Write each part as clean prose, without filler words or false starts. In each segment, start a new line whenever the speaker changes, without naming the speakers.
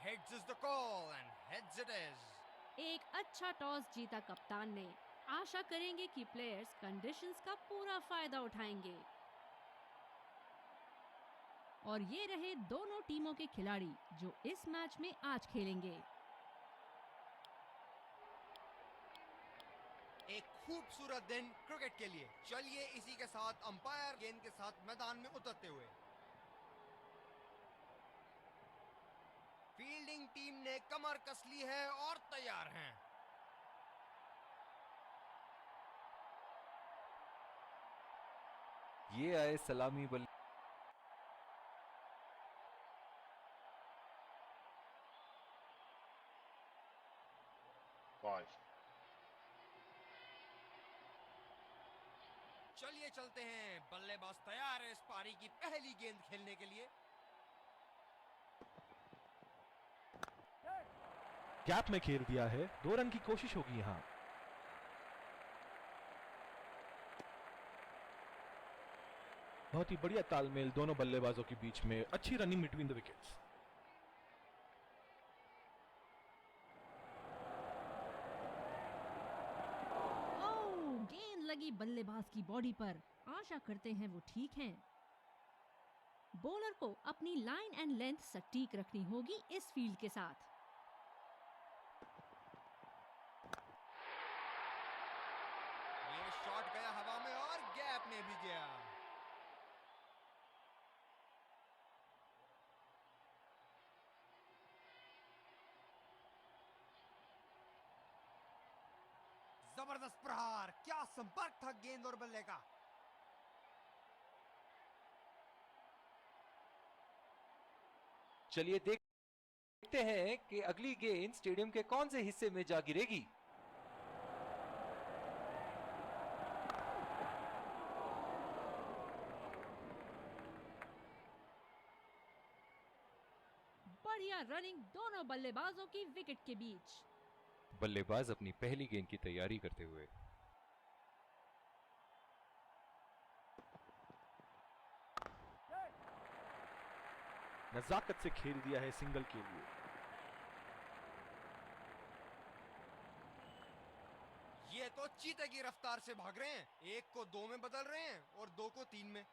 Heads is the call and heads it is.
एक अच्छा toss जीता कप्तान ने। आशा करेंगे कि प्लेयर्स कंडीशंस का पूरा फायदा उठाएंगे। और ये रहे दोनों टीमों के खिलाड़ी जो इस मैच में आज खेलेंगे।
एक खूबसूरत दिन क्रिकेट के लिए। चलिए इसी के साथ अंपायर गेंद के साथ मैदान में उतरते हुए। फील्डिंग टीम ने कमर कस ली है और तैयार हैं।
ये आए सलामी बल्ले।
चलिए चलते हैं। बल्लेबाज तैयार है इस पारी की पहली गेंद खेलने के लिए।
गैप में खेल दिया है। 2 रन की कोशिश होगी यहां। बहुत ही बढ़िया तालमेल दोनों बल्लेबाजों के बीच में। अच्छी रनिंग बिटवीन द विकेट्स।
गेंद लगी बल्लेबाज की बॉडी पर। आशा करते हैं वो ठीक हैं। बॉलर को अपनी लाइन एंड लेंथ सटीक रखनी होगी इस फील्ड के साथ।
ये शॉट गया हवा में और गैप में भी गया। जबरदस्त प्रहार। क्या संपर्क था गेंद और बल्ले का।
चलिए देखते हैं कि अगली गेंद स्टेडियम के कौन से हिस्से में जा गिरेगी।
बढ़िया रनिंग दोनों बल्लेबाजों की विकेट के बीच।
बल्लेबाज अपनी पहली गेंद की तैयारी करते हुए।
नजाकत से खेल दिया है सिंगल के लिए।
ये तो चीते की रफ्तार से भाग रहे हैं। 1 को 2 में बदल रहे हैं और 2 को 3 में।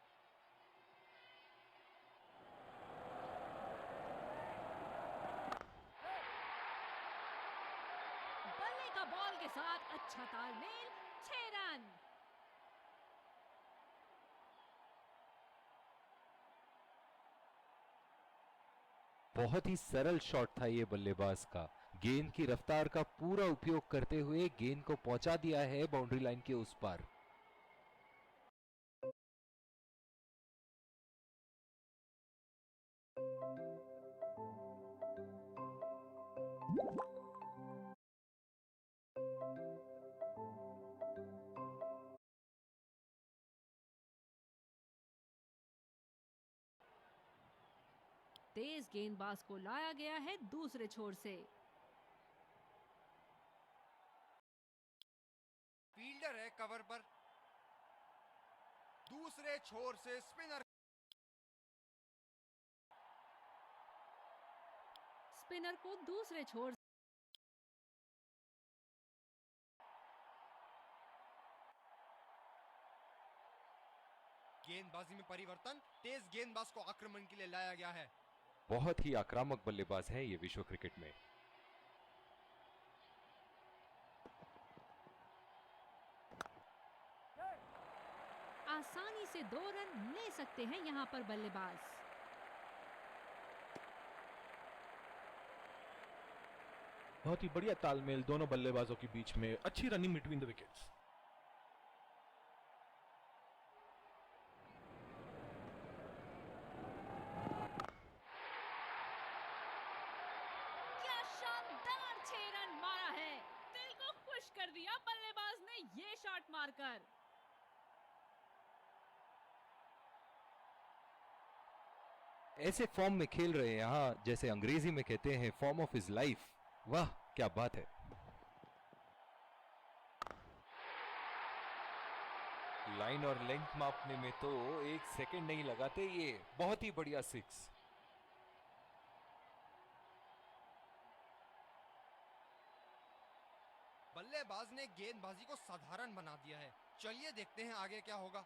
बल्ले का बॉल के साथ अच्छा तालमेल। 6 रन।
बहुत ही सरल शॉट था ये बल्लेबाज का। गेंद की रफ्तार का पूरा उपयोग करते हुए गेंद को पहुंचा दिया है बाउंड्री लाइन के उस पार।
तेज गेंदबाज को लाया गया है दूसरे छोर से।
फील्डर है कवर पर। दूसरे छोर से
स्पिनर को दूसरे छोर।
गेंदबाजी में परिवर्तन। तेज गेंदबाज को आक्रमण के लिए लाया गया है।
बहुत ही आक्रामक बल्लेबाज है ये विश्व क्रिकेट में।
आसानी से 2 रन ले सकते हैं यहां पर बल्लेबाज।
बहुत ही बढ़िया तालमेल दोनों बल्लेबाजों के बीच में। अच्छी रनिंग बिटवीन द विकेट्स।
क्या शानदार 6 रन मारा है। दिल को खुश कर दिया बल्लेबाज ने ये शॉट मारकर।
ऐसे फॉर्म में खेल रहे हैं यहां, जैसे अंग्रेजी में कहते हैं फॉर्म ऑफ हिज लाइफ। वाह क्या बात है। लाइन और लेंथ मापने में तो 1 सेकंड नहीं लगाते ये। बहुत ही बढ़िया 6।
बल्लेबाज ने गेंदबाजी को साधारण बना दिया है। चलिए देखते हैं आगे क्या होगा।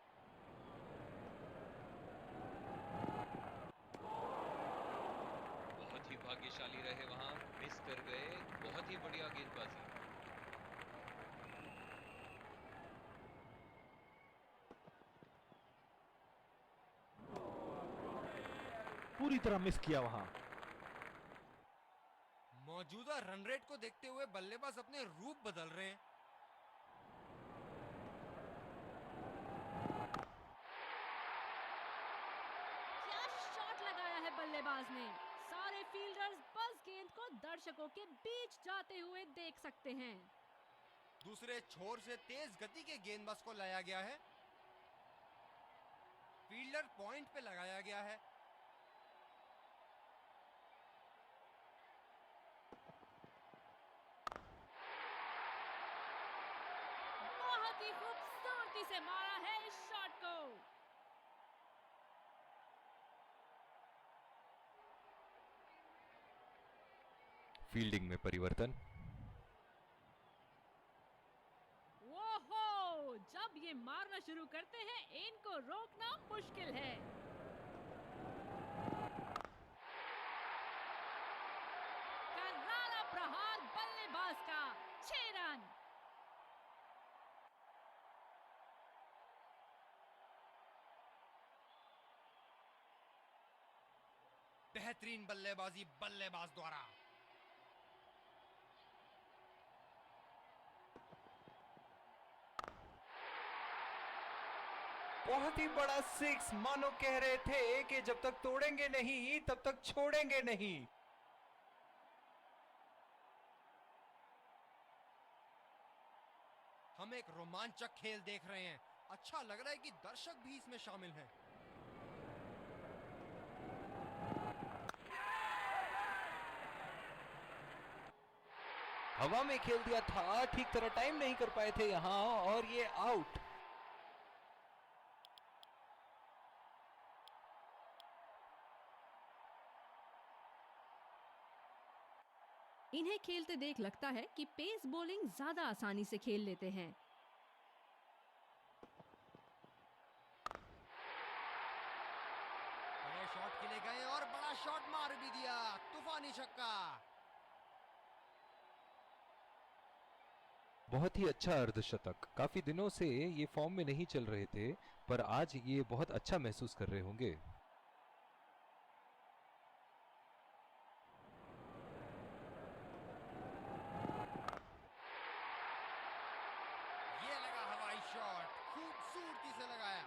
बहुत ही भाग्यशाली रहे वहां, मिस कर गए। बहुत ही बढ़िया गेंदबाजी।
पूरी तरह मिस किया वहां।
मौजूदा रन रेट को देखते हुए बल्लेबाज अपने रूप बदल रहे हैं।
क्या शॉट लगाया है बल्लेबाज ने। सारे फील्डर्स बस गेंद को दर्शकों के बीच जाते हुए देख सकते हैं।
दूसरे छोर से तेज गति के गेंदबाज को लाया गया है। फील्डर पॉइंट पे लगाया गया है।
बहुत ही खूबसूरती से मारा है इस शॉट को।
फील्डिंग में परिवर्तन।
ओहो, जब ये मारना शुरू करते हैं इनको रोकना मुश्किल है। करारा प्रहार बल्लेबाज का, 6 रन।
बेहतरीन बल्लेबाजी बल्लेबाज द्वारा।
बहुत ही बड़ा सिक्स, मानो कह रहे थे कि जब तक तोड़ेंगे नहीं तब तक छोड़ेंगे नहीं।
हम एक रोमांचक खेल देख रहे हैं। अच्छा लग रहा है कि दर्शक भी इसमें शामिल हैं।
हवा में खेल दिया था, ठीक तरह टाइम नहीं कर पाए थे यहां, और ये आउट।
इन्हें खेलते देख लगता है कि पेस बॉलिंग ज्यादा आसानी से खेल लेते हैं।
बड़े शॉट खेले गए और बड़ा शॉट मार भी दिया। तूफानी छक्का।
बहुत ही अच्छा अर्धशतक। काफी दिनों से ये फॉर्म में नहीं चल रहे थे, पर आज ये बहुत अच्छा महसूस कर रहे होंगे।
ये लगा हवाई शॉट, खूबसूरती से लगाया।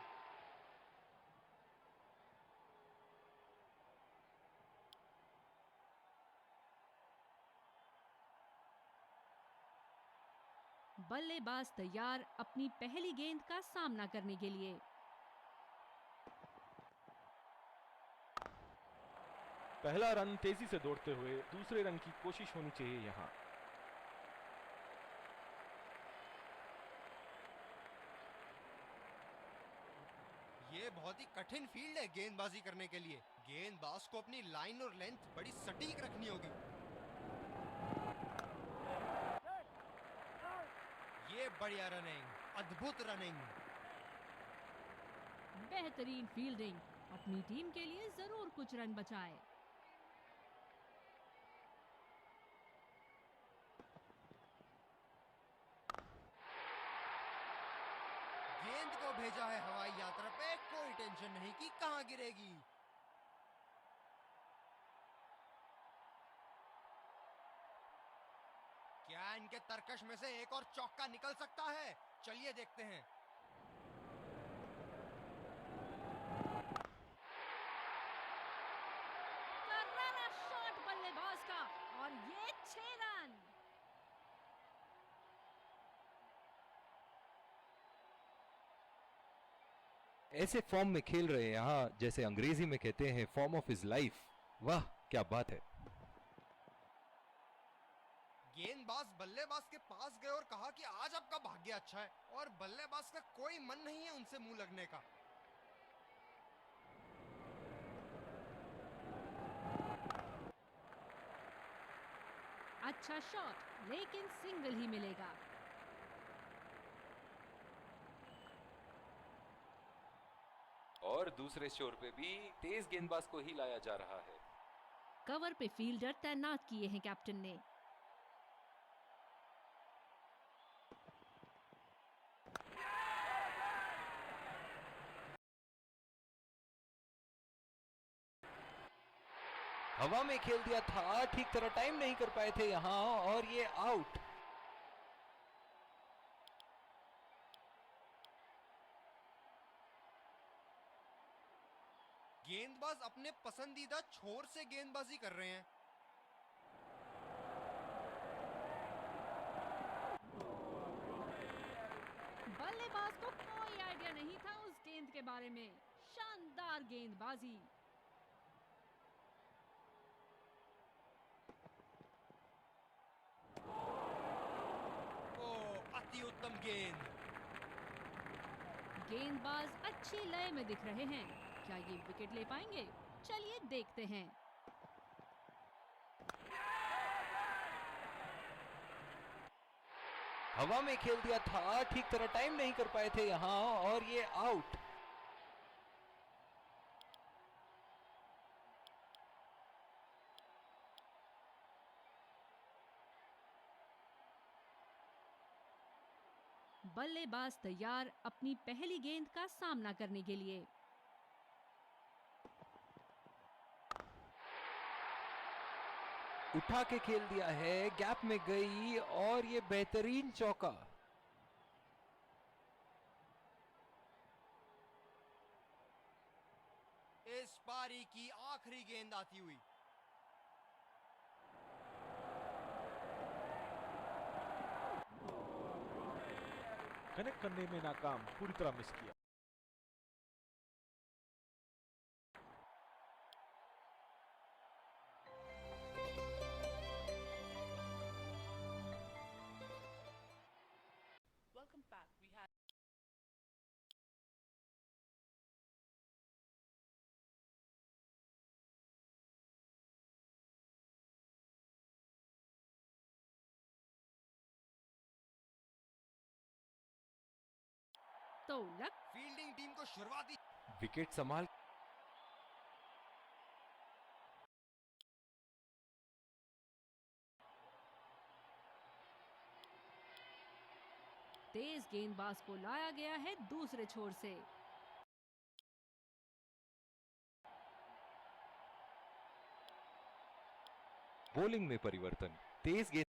बल्लेबाज तैयार अपनी पहली गेंद का सामना करने के लिए।
पहला रन तेजी से दौड़ते हुए दूसरे रन की कोशिश होनी चाहिए यहां।
ये बहुत ही कठिन फील्ड है गेंदबाजी करने के लिए। गेंदबाज को अपनी लाइन और लेंथ बड़ी सटीक रखनी होगी। ये बढ़िया रनिंग, अद्भुत रनिंग।
बेहतरीन फील्डिंग, अपनी टीम के लिए जरूर कुछ रन बचाए।
गेंद को भेजा है हवाई यात्रा पे, कोई टेंशन नहीं कि कहां गिरेगी। क्या इनके तरकश में से एक और चौका निकल सकता है? चलिए देखते हैं।
करारा शॉट बल्लेबाज का, और ये 6 रन।
ऐसे फॉर्म में खेल रहे हैं यहाँ, जैसे अंग्रेजी में कहते हैं फॉर्म ऑफ हिज लाइफ। वाह क्या बात है।
गेंदबाज बल्लेबाज के पास गए और कहा कि आज आपका भाग्य अच्छा है, और बल्लेबाज का कोई मन नहीं है उनसे मुंह लगने का।
अच्छा शॉट, लेकिन सिंगल ही मिलेगा।
दूसरे छोर पे भी तेज गेंदबाज को ही लाया जा रहा है।
कवर पे फील्डर तैनात किए हैं कैप्टन ने।
हवा में खेल दिया था, ठीक तरह टाइम नहीं कर पाए थे यहाँ और ये आउट।
गेंदबाज अपने पसंदीदा छोर से गेंदबाजी कर रहे हैं।
बल्लेबाज को कोई आइडिया नहीं था उस गेंद के बारे में। शानदार गेंदबाजी।
ओ, अति उत्तम गेंद।
गेंदबाज अच्छी लय में दिख रहे हैं। क्या ये विकेट ले पाएंगे? चलिए देखते हैं।
हवा में खेल दिया था, ठीक तरह टाइम नहीं कर पाए थे यहाँ और ये आउट।
बल्लेबाज तैयार अपनी पहली गेंद का सामना करने के लिए।
उठा के खेल दिया है, गैप में गई और ये बेहतरीन चौका।
इस पारी की आखिरी गेंद आती हुई।
कनेक्ट करने में नाकाम, पूरी तरह मिस किया।
Welcome back. We had
तो लक
फील्डिंग टीम को शुरुआती
विकेट संभाल
तेज गेंदबाज को लाया गया है दूसरे छोर से।
बॉलिंग में परिवर्तन, तेज गेंद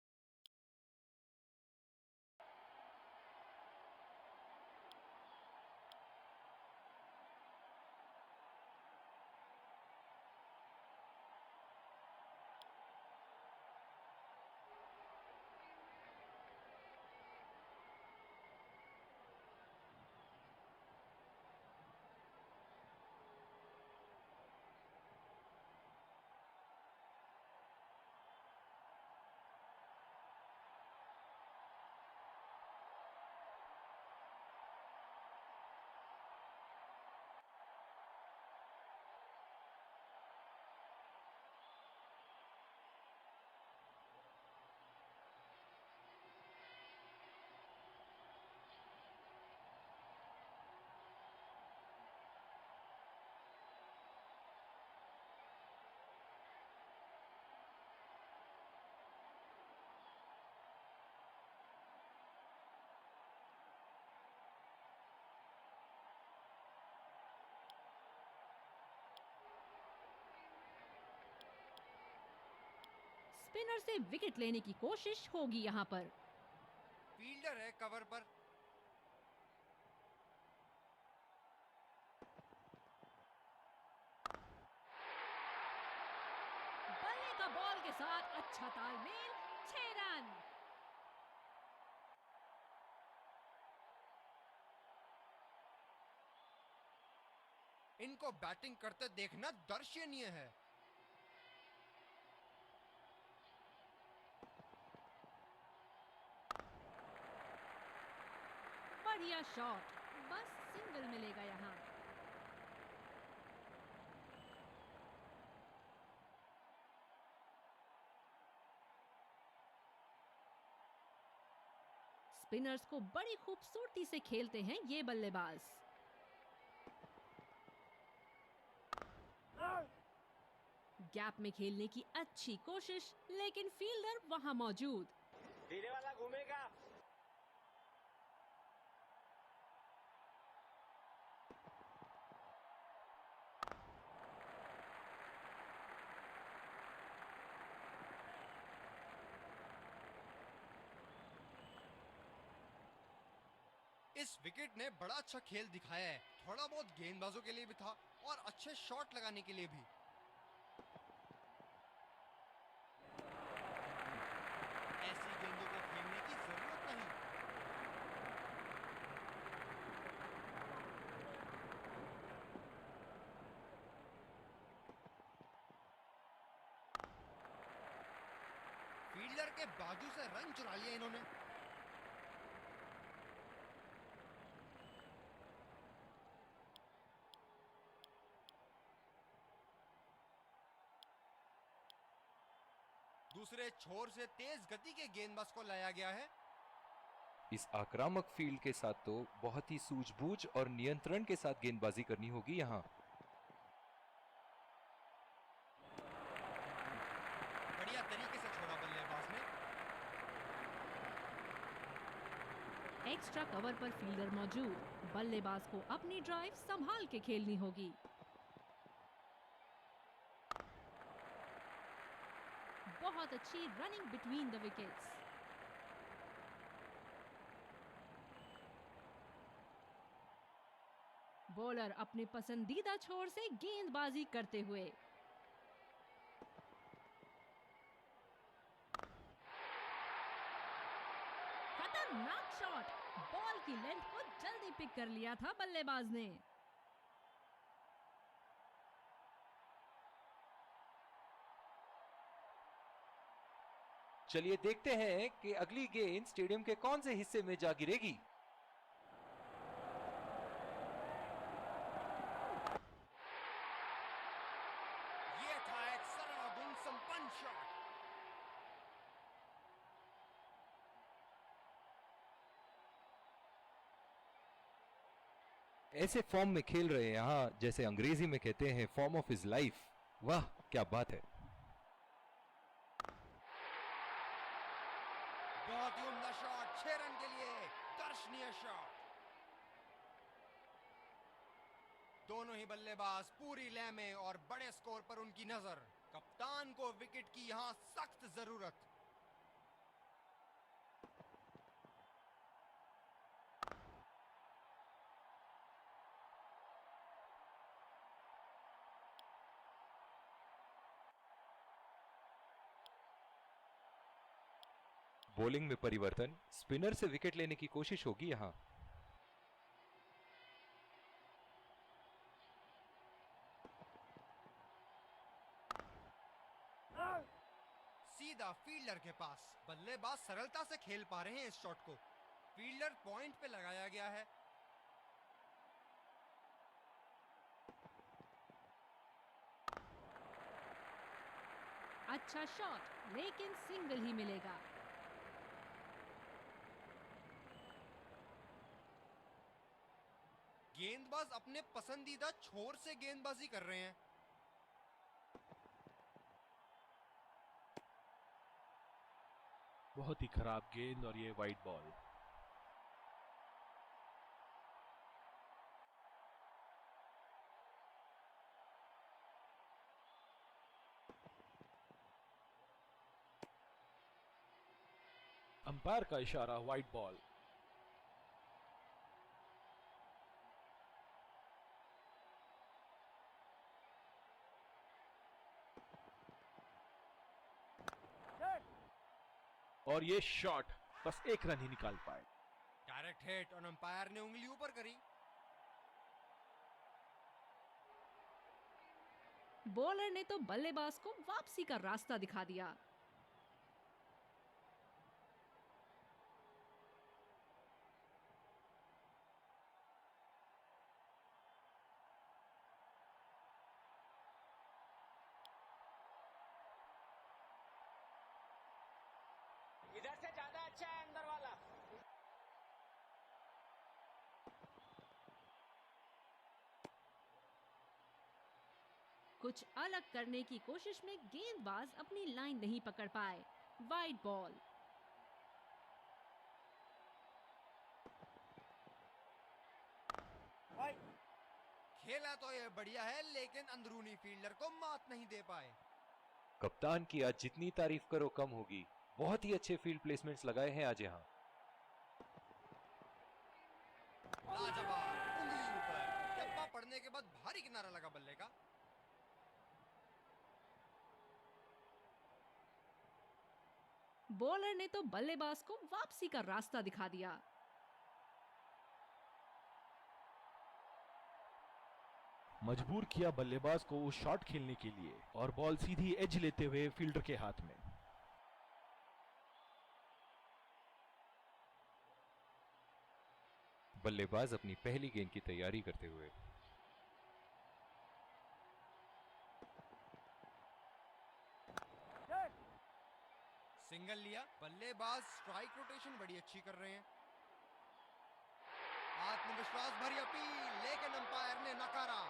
स्पिनर से विकेट लेने की कोशिश होगी यहाँ पर।
फील्डर है कवर पर।
बल्ले का बॉल के साथ अच्छा तालमेल, 6 रन।
इनको बैटिंग करते देखना दर्शनीय है।
बढ़िया शॉट, बस सिंगल मिलेगा यहाँ। स्पिनर्स को बड़ी खूबसूरती से खेलते हैं ये बल्लेबाज। गैप में खेलने की अच्छी कोशिश, लेकिन फील्डर वहां मौजूद।
धीरे वाला घूमेगा।
इस विकेट ने बड़ा अच्छा खेल दिखाया है, थोड़ा बहुत गेंदबाजों के लिए भी था और अच्छे शॉट लगाने के लिए भी। ऐसी गेंदों को खेलने की जरूरत नहीं। फील्डर के बाजू से रन चुरा लिया इन्होंने। दूसरे छोर से तेज गति के गेंदबाज को लाया गया है।
इस आक्रामक फील्ड के साथ तो बहुत ही सूझबूझ और नियंत्रण के साथ गेंदबाजी करनी होगी यहाँ।
बढ़िया तरीके से छोड़ा बल्लेबाज ने।
एक्स्ट्रा कवर पर फील्डर मौजूद, बल्लेबाज को अपनी ड्राइव संभाल के खेलनी होगी। बहुत अच्छी running between the wickets. Bowler अपने पसंदीदा छोर से गेंदबाजी करते हुए। खतरनाक शॉट, बॉल की लेंथ को जल्दी पिक कर लिया था बल्लेबाज ने।
चलिए देखते हैं कि अगली गेंद स्टेडियम के कौन से हिस्से में जा गिरेगी।
ये था एक सरल गुण संपन्न शॉट।
ऐसे फॉर्म में खेल रहे हैं यहाँ, जैसे अंग्रेजी में कहते हैं फॉर्म ऑफ हिज लाइफ। वाह क्या बात है।
बहुत ही उम्दा शॉट, 6 रन के लिए दर्शनीय शॉट। दोनों ही बल्लेबाज पूरी लय में और बड़े स्कोर पर उनकी नजर। कप्तान को विकेट की यहां सख्त जरूरत।
बॉलिंग में परिवर्तन, स्पिनर से विकेट लेने की कोशिश होगी यहाँ।
सीधा फील्डर के पास। बल्लेबाज सरलता से खेल पा रहे हैं इस शॉट को। फील्डर पॉइंट पे लगाया गया है।
अच्छा शॉट, लेकिन सिंगल ही मिलेगा।
गेंदबाज अपने पसंदीदा छोर से गेंदबाजी कर रहे हैं।
बहुत ही खराब गेंद और ये वाइड बॉल। अंपायर का इशारा, वाइड बॉल। और ये शॉट बस एक रन ही निकाल पाए।
डायरेक्ट हिट और अंपायर ने उंगली ऊपर करी।
बॉलर ने तो बल्लेबाज को वापसी का रास्ता दिखा दिया।
इधर से ज्यादा अच्छा है अंदर वाला।
कुछ अलग करने की कोशिश में गेंदबाज अपनी लाइन नहीं पकड़ पाए। Wide ball.
खेला तो ये बढ़िया है, लेकिन अंदरूनी फील्डर को मात नहीं दे पाए।
कप्तान की आज जितनी तारीफ करो कम होगी। बहुत ही अच्छे फील्ड प्लेसमेंट्स लगाए हैं आज यहाँ।
लाजवाब, उंगली ऊपर। टप्पा पड़ने के बाद भारी किनारा लगा बल्ले का।
बॉलर ने तो बल्लेबाज को वापसी का रास्ता दिखा दिया।
मजबूर किया बल्लेबाज को उस शॉट खेलने के लिए और बॉल सीधी एज लेते हुए फील्डर के हाथ में।
बल्लेबाज अपनी पहली गेंद की तैयारी करते हुए।
सिंगल लिया। बल्लेबाज स्ट्राइक रोटेशन बड़ी अच्छी कर रहे हैं। आत्मविश्वास भरी अपील, लेकिन अंपायर ने नकारा।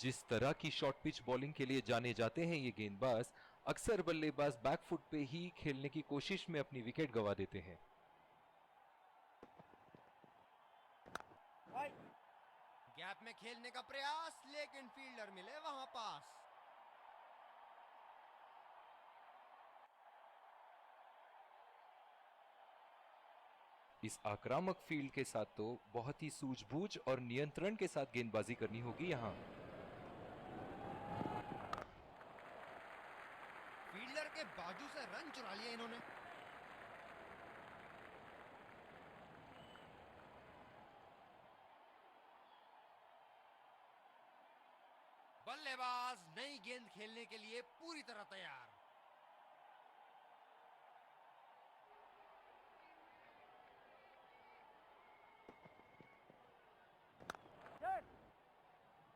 जिस तरह की शॉर्ट पिच बॉलिंग के लिए जाने जाते हैं ये गेंदबाज, अक्सर बल्लेबाज बैकफुट पे ही खेलने की कोशिश में अपनी विकेट गंवा देते हैं।
गैप में खेलने का प्रयास, लेकिन फील्डर मिले वहां पास।
इस आक्रामक फील्ड के साथ तो बहुत ही सूझबूझ और नियंत्रण के साथ गेंदबाजी करनी होगी यहाँ।
फील्डर के बाजू से रन चुरा लिया इन्होंने। बल्लेबाज नई गेंद खेलने के लिए पूरी तरह तैयार।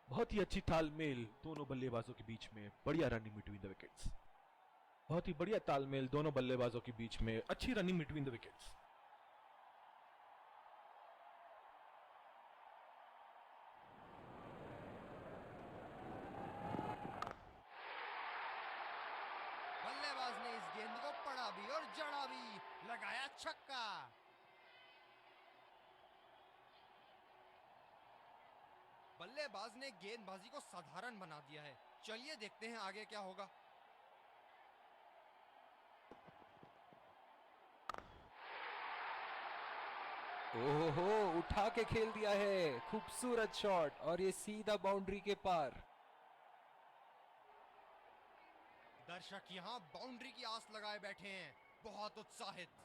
बहुत ही अच्छी तालमेल दोनों बल्लेबाजों के बीच में। बढ़िया रनिंग बिटवीन द विकेट्स। बहुत ही बढ़िया तालमेल दोनों बल्लेबाजों के बीच में। अच्छी रनिंग बिटवीन द विकेट्स।
बल्लेबाज ने इस गेंद को पड़ा भी और जड़ा भी, लगाया छक्का। बल्लेबाज ने गेंदबाजी को साधारण बना दिया है। चलिए देखते हैं आगे क्या होगा।
ओहो, उठा के खेल दिया है। खूबसूरत शॉट, और ये सीधा बाउंड्री के पार।
दर्शक यहाँ बाउंड्री की आस लगाए बैठे हैं, बहुत उत्साहित।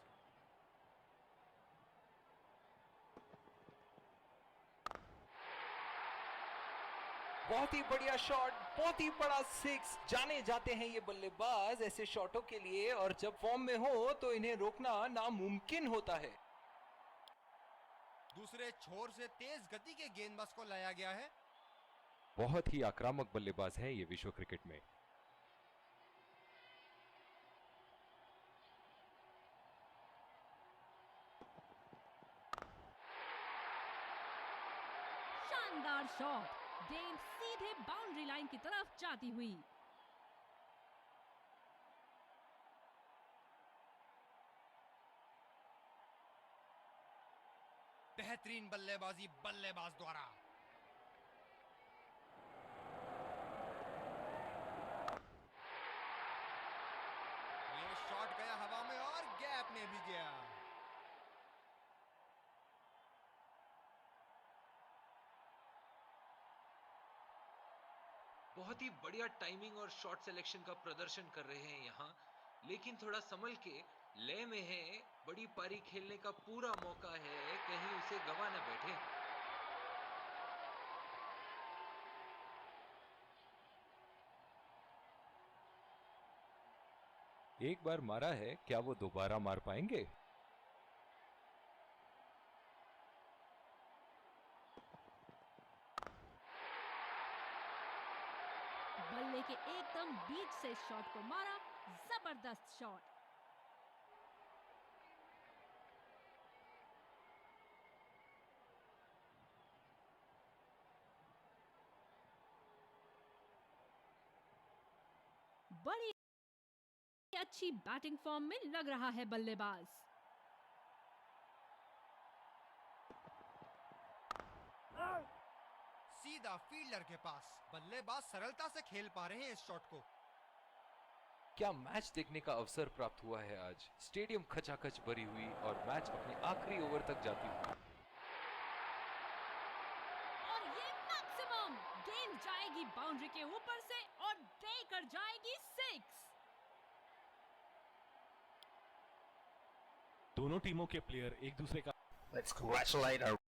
बहुत ही बढ़िया शॉट, बहुत ही बड़ा सिक्स। जाने जाते हैं ये बल्लेबाज ऐसे शॉटों के लिए, और जब फॉर्म में हो तो इन्हें रोकना नामुमकिन होता है।
दूसरे छोर से तेज गति के गेंदबाज को लाया गया है।
बहुत ही आक्रामक बल्लेबाज हैं ये विश्व क्रिकेट में।
शानदार शॉट। गेंद सीधे बाउंड्री लाइन की तरफ जाती हुई।
बेहतरीन बल्लेबाजी बल्लेबाज द्वारा। ये शॉट गया हवा में और गैप में भी गया।
बहुत ही बढ़िया टाइमिंग और शॉट सिलेक्शन का प्रदर्शन कर रहे हैं यहाँ, लेकिन थोड़ा संभल के लय में है। बड़ी पारी खेलने का पूरा मौका है, कहीं उसे गवा न बैठे। एक बार मारा है, क्या वो दोबारा मार पाएंगे?
बल्ले के एकदम बीच से शॉट को मारा। जबरदस्त शॉट। बड़ी अच्छी बैटिंग फॉर्म में लग रहा है बल्लेबाज।
सीधा फील्डर के पास। बल्लेबाज सरलता से खेल पा रहे हैं इस शॉट को।
क्या मैच देखने का अवसर प्राप्त हुआ है आज। स्टेडियम खचाखच भरी हुई और मैच अपने आखिरी ओवर तक जाती हुई।
और ये मैक्सिमम, गेंद जाएगी बाउंड्री के ऊपर से और देकर जाएगी 6।
दोनों टीमों के प्लेयर एक दूसरे का
Let's congratulate our